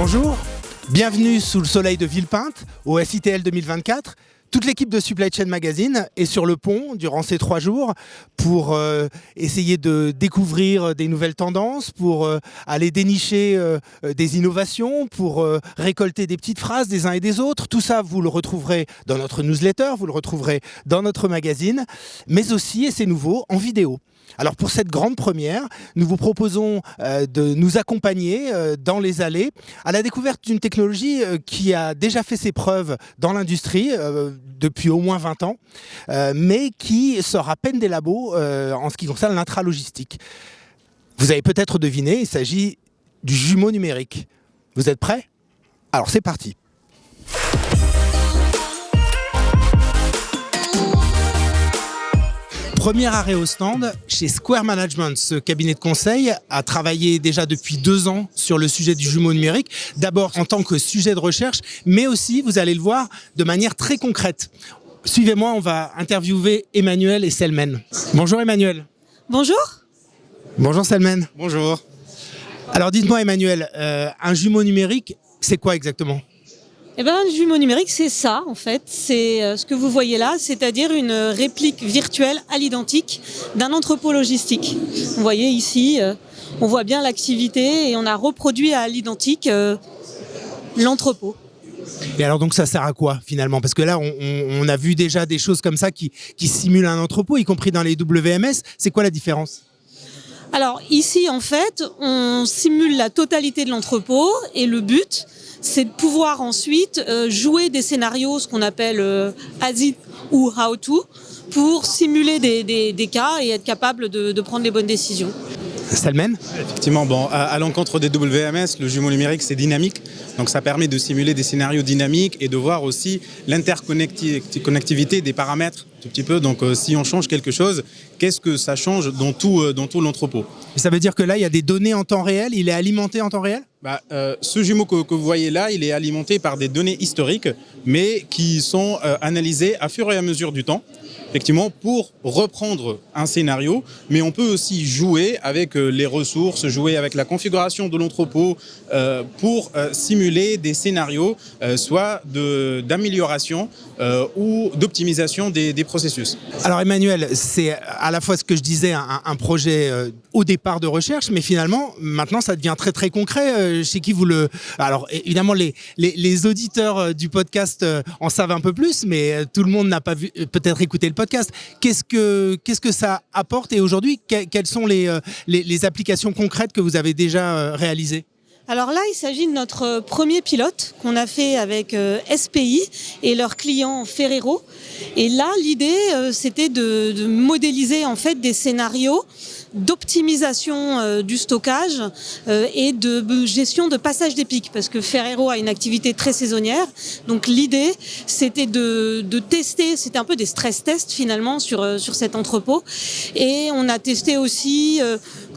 Bonjour, bienvenue sous le soleil de Villepinte au SITL 2024. Toute l'équipe de Supply Chain Magazine est sur le pont durant ces 3 jours pour essayer de découvrir des nouvelles tendances, pour aller dénicher des innovations, pour récolter des petites phrases des uns et des autres. Tout ça, vous le retrouverez dans notre newsletter, vous le retrouverez dans notre magazine, mais aussi, et c'est nouveau, en vidéo. Alors pour cette grande première, nous vous proposons de nous accompagner dans les allées à la découverte d'une technologie qui a déjà fait ses preuves dans l'industrie depuis au moins 20 ans, mais qui sort à peine des labos en ce qui concerne l'intralogistique. Vous avez peut-être deviné, il s'agit du jumeau numérique. Vous êtes prêts ? Alors c'est parti. Premier arrêt au stand chez Square Management. Ce cabinet de conseil a travaillé déjà depuis 2 ans sur le sujet du jumeau numérique. D'abord en tant que sujet de recherche, mais aussi, vous allez le voir, de manière très concrète. Suivez-moi, on va interviewer Emmanuel et Selmen. Bonjour Emmanuel. Bonjour. Bonjour Selmen. Bonjour. Alors dites-moi Emmanuel, un jumeau numérique, c'est quoi exactement ? Eh ben, un jumeau numérique, c'est ça, en fait. C'est ce que vous voyez là, c'est-à-dire une réplique virtuelle à l'identique d'un entrepôt logistique. Vous voyez ici, on voit bien l'activité et on a reproduit à l'identique l'entrepôt. Et alors donc ça sert à quoi finalement ? Parce que là, on a vu déjà des choses comme ça qui simulent un entrepôt, y compris dans les WMS. C'est quoi la différence ? Alors ici, en fait, on simule la totalité de l'entrepôt et le but, c'est de pouvoir ensuite jouer des scénarios, ce qu'on appelle as it ou how to, pour simuler des cas et être capable de prendre les bonnes décisions. Selmen ? Effectivement, à l'encontre des WMS, le jumeau numérique, c'est dynamique. Donc ça permet de simuler des scénarios dynamiques et de voir aussi l'interconnectivité des paramètres tout petit peu. Donc si on change quelque chose, qu'est-ce que ça change dans tout l'entrepôt ? Et ça veut dire que là, il y a des données en temps réel, il est alimenté en temps réel ? Ce jumeau que vous voyez là, il est alimenté par des données historiques, mais qui sont analysées à fur et à mesure du temps. Effectivement, pour reprendre un scénario, mais on peut aussi jouer avec les ressources, jouer avec la configuration de l'entrepôt pour simuler des scénarios, soit d'amélioration ou d'optimisation des processus. Alors Emmanuel, c'est à la fois ce que je disais, un projet au départ de recherche, mais finalement, maintenant, ça devient très très concret. Chez qui vous le... Alors évidemment, les auditeurs du podcast en savent un peu plus, mais tout le monde n'a pas vu, peut-être écouté le podcast. Qu'est-ce que ça apporte et aujourd'hui, quelles sont les applications concrètes que vous avez déjà réalisées ? Alors là, il s'agit de notre premier pilote qu'on a fait avec SPI et leur client Ferrero. Et là, l'idée, c'était de modéliser en fait des scénarios d'optimisation du stockage et de gestion de passage des pics, parce que Ferrero a une activité très saisonnière. Donc l'idée, c'était de tester, c'était un peu des stress tests finalement sur cet entrepôt. Et on a testé aussi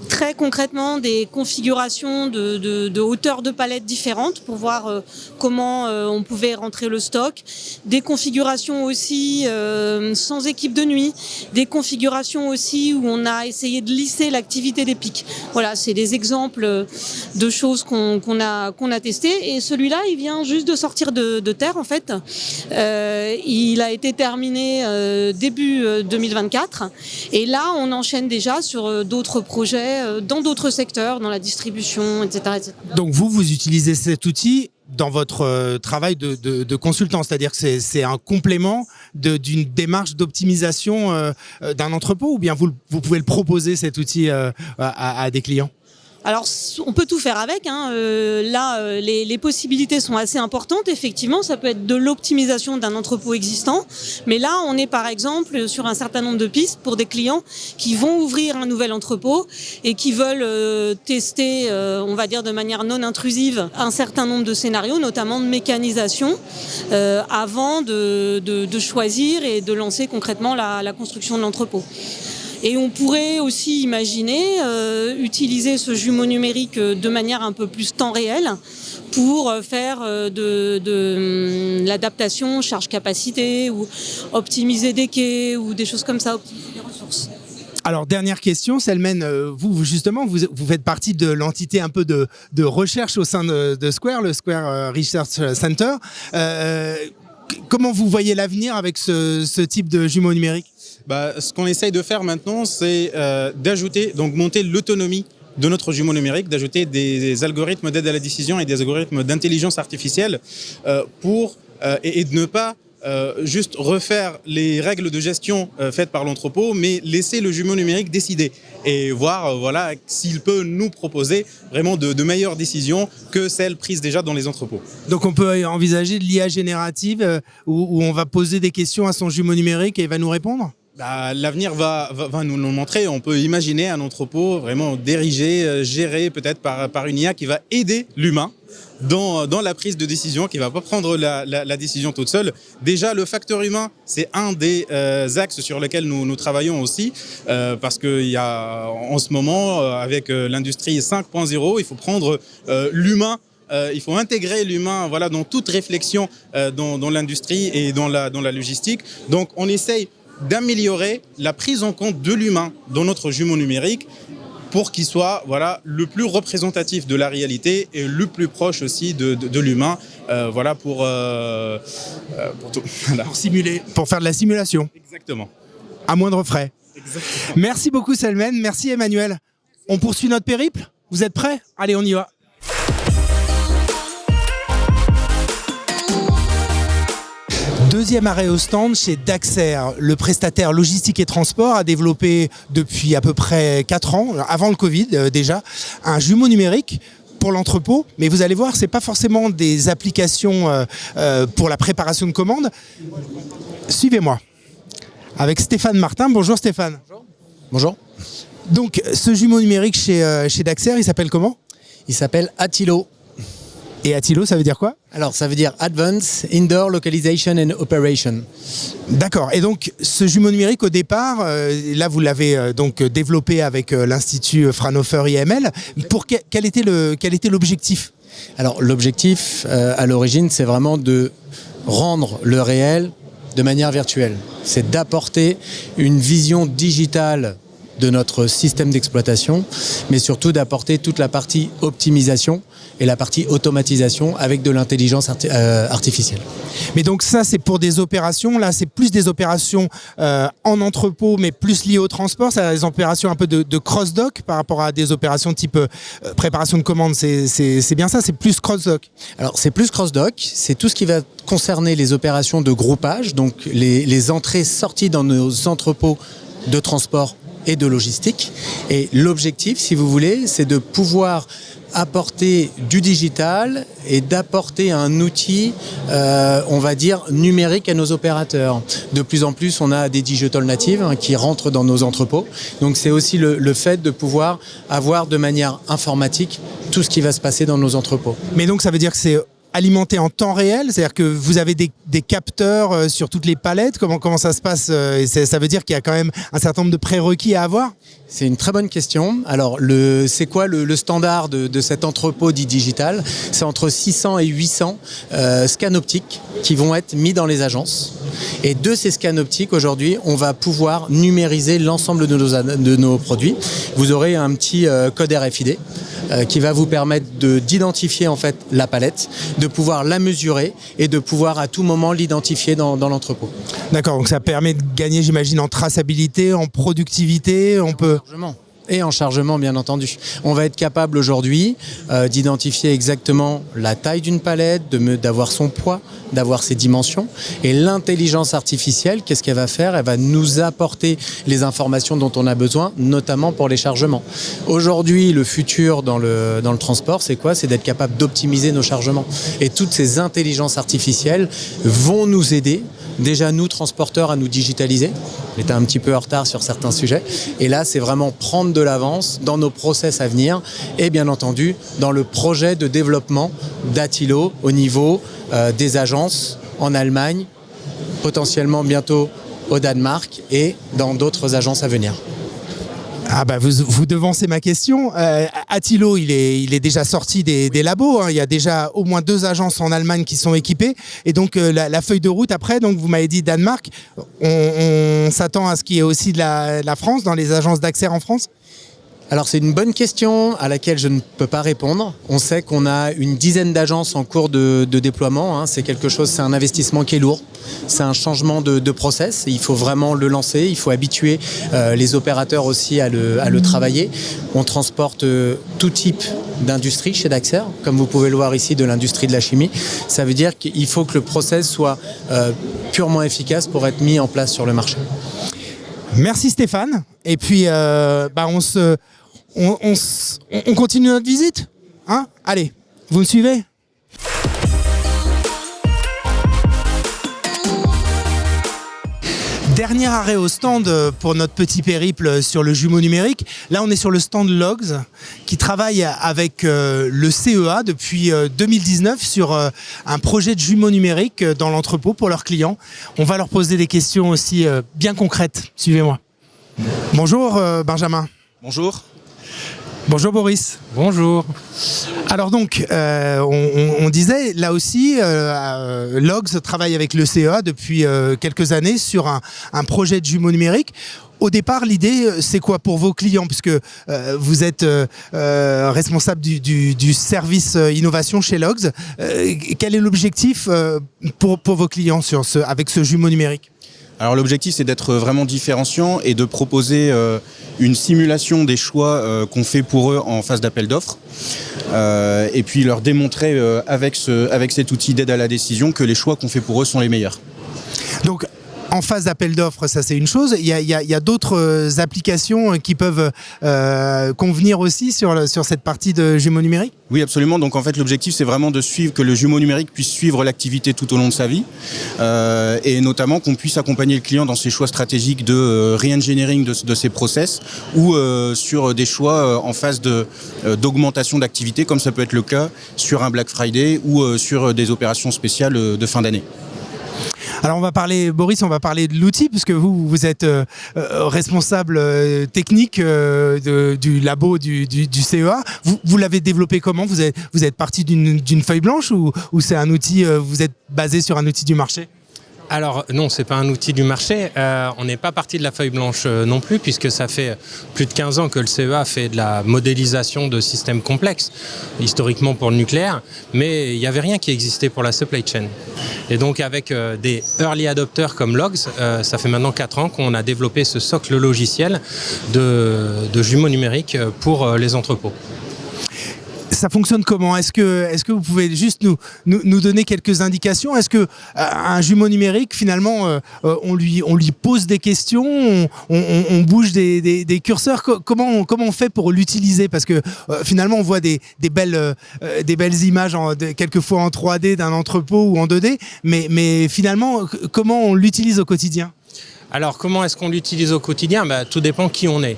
très concrètement des configurations de hauteur de palette différentes pour voir comment on pouvait rentrer le stock. Des configurations aussi sans équipe de nuit, des configurations aussi où on a essayé de lisser l'activité des pics. Voilà, c'est des exemples de choses qu'on a testées. Et celui-là, il vient juste de sortir de terre en fait. Il a été terminé début 2024. Et là, on enchaîne déjà sur d'autres projets dans d'autres secteurs, dans la distribution, etc., etc. Donc vous utilisez cet outil dans votre travail de consultant, c'est-à-dire que c'est un complément d'une démarche d'optimisation d'un entrepôt, ou bien vous pouvez le proposer, cet outil, à des clients ? Alors, on peut tout faire avec. Là, les possibilités sont assez importantes. Effectivement, ça peut être de l'optimisation d'un entrepôt existant. Mais là, on est par exemple sur un certain nombre de pistes pour des clients qui vont ouvrir un nouvel entrepôt et qui veulent tester, on va dire de manière non intrusive, un certain nombre de scénarios, notamment de mécanisation, avant de choisir et de lancer concrètement la construction de l'entrepôt. Et on pourrait aussi imaginer utiliser ce jumeau numérique de manière un peu plus temps réel pour faire de l'adaptation charge-capacité ou optimiser des quais ou des choses comme ça, optimiser des ressources. Alors, dernière question, Selmen, vous justement, vous faites partie de l'entité un peu de recherche au sein de Square, le Square Research Center. Comment vous voyez l'avenir avec ce type de jumeaux numériques? Ce qu'on essaye de faire maintenant, c'est monter l'autonomie de notre jumeau numérique, d'ajouter des algorithmes d'aide à la décision et des algorithmes d'intelligence artificielle et de ne pas juste refaire les règles de gestion faites par l'entrepôt, mais laisser le jumeau numérique décider et voir s'il peut nous proposer vraiment de meilleures décisions que celles prises déjà dans les entrepôts. Donc on peut envisager de l'IA générative où on va poser des questions à son jumeau numérique et il va nous répondre? L'avenir va nous le montrer. On peut imaginer un entrepôt vraiment dirigé, géré peut-être par une IA qui va aider l'humain dans la prise de décision, qui ne va pas prendre la décision toute seule. Déjà, le facteur humain, c'est un des axes sur lesquels nous travaillons aussi, parce qu'il y a en ce moment, avec l'industrie 5.0, il faut prendre l'humain. Il faut intégrer l'humain dans toute réflexion dans l'industrie et dans la logistique. Donc, on essaye d'améliorer la prise en compte de l'humain dans notre jumeau numérique pour qu'il soit le plus représentatif de la réalité et le plus proche aussi de l'humain pour tout. Voilà. Pour faire de la simulation. Exactement. À moindre frais. Exactement. Merci beaucoup Selmen, merci Emmanuel. On poursuit notre périple? Vous êtes prêts? Allez, on y va. Deuxième arrêt au stand chez Daxer. Le prestataire logistique et transport a développé depuis à peu près 4 ans, avant le Covid déjà, un jumeau numérique pour l'entrepôt. Mais vous allez voir, ce n'est pas forcément des applications pour la préparation de commandes. Suivez-moi. Avec Stéphane Martin. Bonjour Stéphane. Bonjour. Donc ce jumeau numérique chez Daxer, il s'appelle comment? Il s'appelle Attilo. Et Attilo, ça veut dire quoi? Alors, ça veut dire Advanced Indoor Localization and Operation. D'accord. Et donc, ce jumeau numérique, au départ, là, vous l'avez donc développé avec l'Institut Fraunhofer IML. Pour quel était l'objectif? Alors, l'objectif, à l'origine, c'est vraiment de rendre le réel de manière virtuelle. C'est d'apporter une vision digitale de notre système d'exploitation, mais surtout d'apporter toute la partie optimisation et la partie automatisation avec de l'intelligence artificielle. Mais donc ça, c'est pour des opérations, là, c'est plus des opérations en entrepôt, mais plus liées au transport, c'est des opérations un peu de cross-dock par rapport à des opérations type préparation de commandes, c'est bien ça, c'est plus cross-dock? Alors, c'est plus cross-dock, c'est tout ce qui va concerner les opérations de groupage, donc les entrées-sorties dans nos entrepôts de transport et de logistique. Et l'objectif, si vous voulez, c'est de pouvoir apporter du digital et d'apporter un outil, on va dire, numérique à nos opérateurs. De plus en plus, on a des digital natives qui rentrent dans nos entrepôts. Donc, c'est aussi le fait de pouvoir avoir de manière informatique tout ce qui va se passer dans nos entrepôts. Mais donc, ça veut dire que c'est alimenté en temps réel, c'est-à-dire que vous avez des capteurs sur toutes les palettes, comment ça se passe? Ça veut dire qu'il y a quand même un certain nombre de prérequis à avoir? C'est une très bonne question. Alors, c'est quoi le standard de cet entrepôt dit digital? C'est entre 600 et 800 scans optiques qui vont être mis dans les agences. Et de ces scans optiques, aujourd'hui, on va pouvoir numériser l'ensemble de nos produits. Vous aurez un petit code RFID qui va vous permettre d'identifier en fait la palette, de pouvoir la mesurer et de pouvoir à tout moment l'identifier dans l'entrepôt. D'accord, donc ça permet de gagner, j'imagine, en traçabilité, en productivité, on peut... Et en chargement, bien entendu. On va être capable aujourd'hui d'identifier exactement la taille d'une palette, d'avoir son poids, d'avoir ses dimensions. Et l'intelligence artificielle, qu'est-ce qu'elle va faire? Elle va nous apporter les informations dont on a besoin, notamment pour les chargements. Aujourd'hui, le futur dans le transport, c'est quoi? C'est d'être capable d'optimiser nos chargements. Et toutes ces intelligences artificielles vont nous aider, déjà nous, transporteurs, à nous digitaliser. On était un petit peu en retard sur certains sujets. Et là, c'est vraiment prendre de l'avance dans nos process à venir et bien entendu dans le projet de développement d'Attilo au niveau des agences en Allemagne, potentiellement bientôt au Danemark et dans d'autres agences à venir. Ah bah vous devancez ma question. Attilo, il est déjà sorti des labos. Hein. Il y a déjà au moins 2 agences en Allemagne qui sont équipées. Et donc la feuille de route après, donc vous m'avez dit Danemark, on s'attend à ce qu'il y ait aussi de la France dans les agences d'accès en France? Alors c'est une bonne question à laquelle je ne peux pas répondre. On sait qu'on a une dizaine d'agences en cours de déploiement. Hein. C'est un investissement qui est lourd. C'est un changement de process. Il faut vraiment le lancer. Il faut habituer les opérateurs aussi à le travailler. On transporte tout type d'industrie chez Daxer, comme vous pouvez le voir ici, de l'industrie de la chimie. Ça veut dire qu'il faut que le process soit purement efficace pour être mis en place sur le marché. Merci Stéphane. Et puis on continue notre visite, hein? Allez, vous me suivez? Dernier arrêt au stand pour notre petit périple sur le jumeau numérique. Là, on est sur le stand Logs qui travaille avec le CEA depuis 2019 sur un projet de jumeau numérique dans l'entrepôt pour leurs clients. On va leur poser des questions aussi bien concrètes. Suivez-moi. Bonjour Benjamin. Bonjour. Bonjour Boris. Bonjour. Alors donc, on disait, là aussi, Logs travaille avec le CEA depuis quelques années sur un projet de jumeau numérique. Au départ, l'idée, c'est quoi pour vos clients? Puisque vous êtes responsable du service innovation chez Logs. Quel est l'objectif pour vos clients avec ce jumeau numérique? Alors l'objectif, c'est d'être vraiment différenciant et de proposer une simulation des choix qu'on fait pour eux en phase d'appel d'offres. Et puis leur démontrer avec cet outil d'aide à la décision que les choix qu'on fait pour eux sont les meilleurs. Donc, en phase d'appel d'offres, ça c'est une chose. Il y a d'autres applications qui peuvent convenir aussi sur cette partie de jumeau numérique? Oui, absolument. Donc en fait, l'objectif, c'est vraiment que le jumeau numérique puisse suivre l'activité tout au long de sa vie et notamment qu'on puisse accompagner le client dans ses choix stratégiques de re-engineering de ses process ou sur des choix en phase d'augmentation d'activité, comme ça peut être le cas sur un Black Friday ou sur des opérations spéciales de fin d'année. Alors Boris, on va parler de l'outil, puisque vous êtes responsable technique du labo du CEA. Vous l'avez développé comment? Vous êtes parti d'une feuille blanche ou c'est un outil, vous êtes basé sur un outil du marché? Alors non, c'est pas un outil du marché. On n'est pas parti de la feuille blanche non plus, puisque ça fait plus de 15 ans que le CEA fait de la modélisation de systèmes complexes, historiquement pour le nucléaire, mais il n'y avait rien qui existait pour la supply chain. Et donc avec des early adopters comme Logs, ça fait maintenant 4 ans qu'on a développé ce socle logiciel de jumeaux numériques pour les entrepôts. Ça fonctionne comment? Est-ce que vous pouvez juste nous donner quelques indications? Est-ce que un jumeau numérique, finalement, on lui pose des questions, on bouge des curseurs? Comment on fait pour l'utiliser? Parce que finalement, on voit des belles images, quelquefois en 3D d'un entrepôt ou en 2D, mais finalement, comment on l'utilise au quotidien? Alors, comment est-ce qu'on l'utilise au quotidien? Tout dépend qui on est.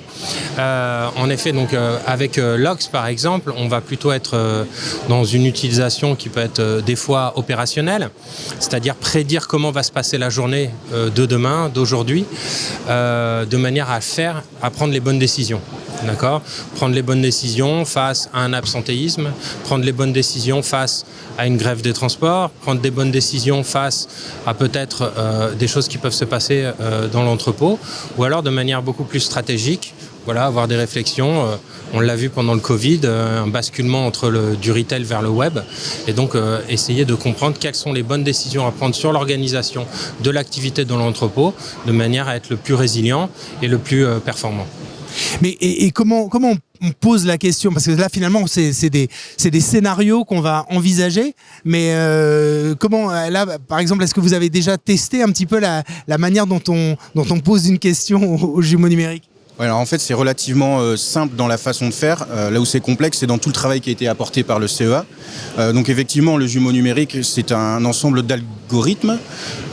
En effet, donc, avec Logs, par exemple, on va plutôt être dans une utilisation qui peut être des fois opérationnelle, c'est-à-dire prédire comment va se passer la journée de demain, d'aujourd'hui, de manière à prendre les bonnes décisions. D'accord ? Prendre les bonnes décisions face à un absentéisme, prendre les bonnes décisions face à une grève des transports, prendre des bonnes décisions face à peut-être des choses qui peuvent se passer dans l'entrepôt, ou alors de manière beaucoup plus stratégique, voilà, avoir des réflexions. On l'a vu pendant le Covid, un basculement du retail vers le web, et donc essayer de comprendre quelles sont les bonnes décisions à prendre sur l'organisation de l'activité dans l'entrepôt, de manière à être le plus résilient et le plus performant. Mais et comment on pose la question? Parce que là, finalement, c'est des scénarios qu'on va envisager. Mais comment, là, par exemple, est-ce que vous avez déjà testé un petit peu la manière dont on pose une question aux jumeaux numériques? Ouais, alors en fait, c'est relativement simple dans la façon de faire. Là où c'est complexe, c'est dans tout le travail qui a été apporté par le CEA. Donc effectivement, le jumeau numérique, c'est un ensemble d'algorithmes.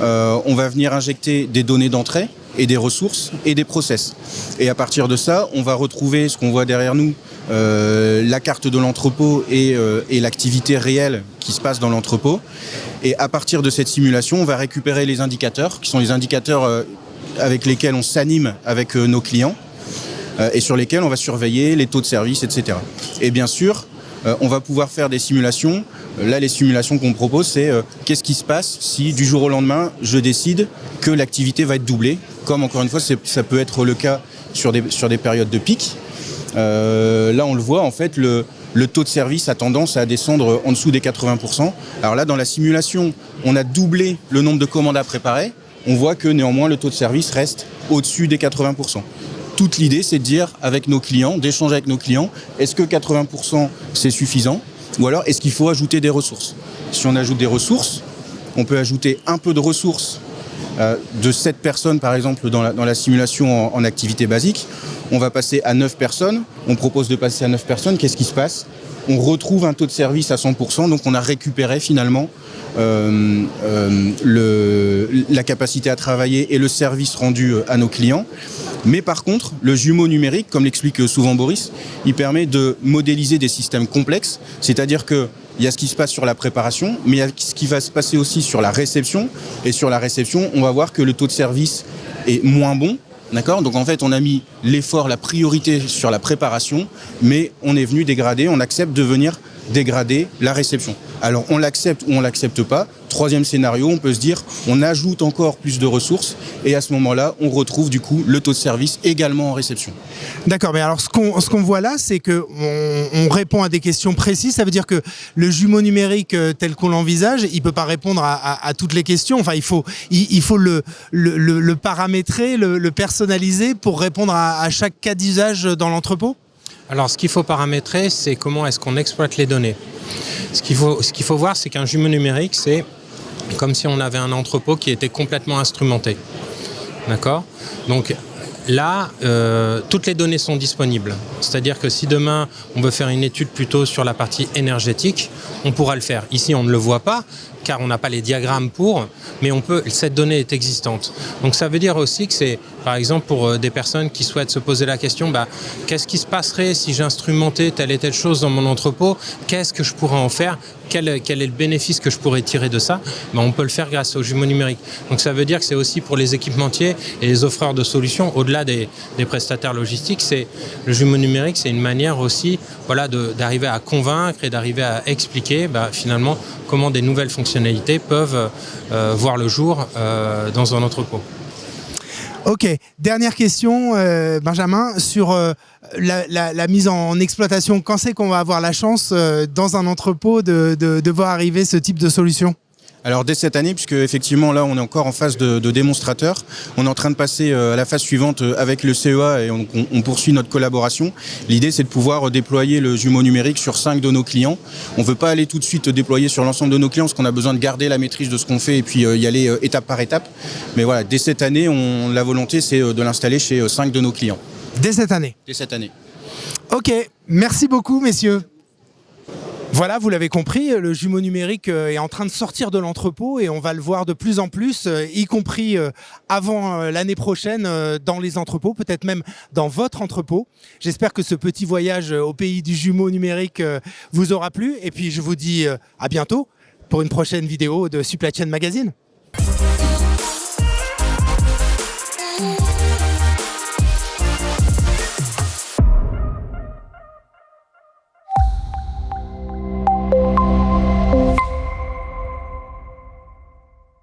On va venir injecter des données d'entrée et des ressources et des process. Et à partir de ça, on va retrouver ce qu'on voit derrière nous, la carte de l'entrepôt et l'activité réelle qui se passe dans l'entrepôt. Et à partir de cette simulation, on va récupérer les indicateurs, qui sont les indicateurs avec lesquels on s'anime avec nos clients. et sur lesquels on va surveiller les taux de service, etc. Et bien sûr, on va pouvoir faire des simulations. Là, les simulations qu'on propose, c'est qu'est-ce qui se passe si du jour au lendemain, je décide que l'activité va être doublée, comme encore une fois, ça peut être le cas sur des périodes de pic. Là, on le voit, en fait, le taux de service a tendance à descendre en dessous des 80%. Alors là, dans la simulation, on a doublé le nombre de commandes à préparer. On voit que néanmoins, le taux de service reste au-dessus des 80%. Toute l'idée, c'est de dire avec nos clients, d'échanger avec nos clients, est-ce que 80% c'est suffisant? Ou alors, est-ce qu'il faut ajouter des ressources? Si on ajoute des ressources, on peut ajouter un peu de ressources de 7 personnes, par exemple, dans la simulation en activité basique. On va passer à 9 personnes. On propose de passer à 9 personnes. Qu'est-ce qui se passe? On retrouve un taux de service à 100%. Donc, on a récupéré finalement la capacité à travailler et le service rendu à nos clients. Mais par contre, le jumeau numérique, comme l'explique souvent Boris, il permet de modéliser des systèmes complexes. C'est-à-dire qu'il y a ce qui se passe sur la préparation, mais il y a ce qui va se passer aussi sur la réception. Et sur la réception, on va voir que le taux de service est moins bon. D'accord ? Donc en fait, on a mis l'effort, la priorité sur la préparation, mais on est venu dégrader, on accepte de venir dégrader la réception. Alors on l'accepte ou on l'accepte pas. Troisième scénario, on peut se dire, on ajoute encore plus de ressources et à ce moment-là, on retrouve du coup le taux de service également en réception. D'accord, mais alors ce qu'on voit là, c'est qu'on répond à des questions précises. Ça veut dire que le jumeau numérique tel qu'on l'envisage, il peut pas répondre à toutes les questions. Enfin, il faut le paramétrer, le personnaliser pour répondre à chaque cas d'usage dans l'entrepôt. Alors, ce qu'il faut paramétrer, c'est comment est-ce qu'on exploite les données. Ce qu'il faut voir, c'est qu'un jumeau numérique, c'est comme si on avait un entrepôt qui était complètement instrumenté. D'accord ? Donc là, toutes les données sont disponibles. C'est-à-dire que si demain, on veut faire une étude plutôt sur la partie énergétique, on pourra le faire. Ici, on ne le voit pas, car on n'a pas les diagrammes pour, mais cette donnée est existante. Donc ça veut dire aussi que c'est, par exemple, pour des personnes qui souhaitent se poser la question, qu'est-ce qui se passerait si j'instrumentais telle et telle chose dans mon entrepôt? Qu'est-ce que je pourrais en faire? Quel est le bénéfice que je pourrais tirer de ça? On peut le faire grâce au jumeau numérique. Donc ça veut dire que c'est aussi pour les équipementiers et les offreurs de solutions, au-delà des prestataires logistiques, le jumeau numérique, c'est une manière aussi d'arriver à convaincre et d'arriver à expliquer finalement comment des nouvelles fonctionnalités peuvent voir le jour dans un entrepôt. Ok, dernière question, Benjamin, sur la mise en exploitation. Quand c'est qu'on va avoir la chance dans un entrepôt de voir arriver ce type de solution ? Alors dès cette année, puisque effectivement là on est encore en phase de démonstrateur, on est en train de passer à la phase suivante avec le CEA et on poursuit notre collaboration. L'idée c'est de pouvoir déployer le jumeau numérique sur 5 de nos clients. On ne veut pas aller tout de suite déployer sur l'ensemble de nos clients parce qu'on a besoin de garder la maîtrise de ce qu'on fait et puis y aller étape par étape. Mais voilà, dès cette année, la volonté c'est de l'installer chez 5 de nos clients. Dès cette année ? Dès cette année. Ok, merci beaucoup messieurs. Voilà, vous l'avez compris, le jumeau numérique est en train de sortir de l'entrepôt et on va le voir de plus en plus, y compris avant l'année prochaine dans les entrepôts, peut-être même dans votre entrepôt. J'espère que ce petit voyage au pays du jumeau numérique vous aura plu et puis je vous dis à bientôt pour une prochaine vidéo de Supply Chain Magazine.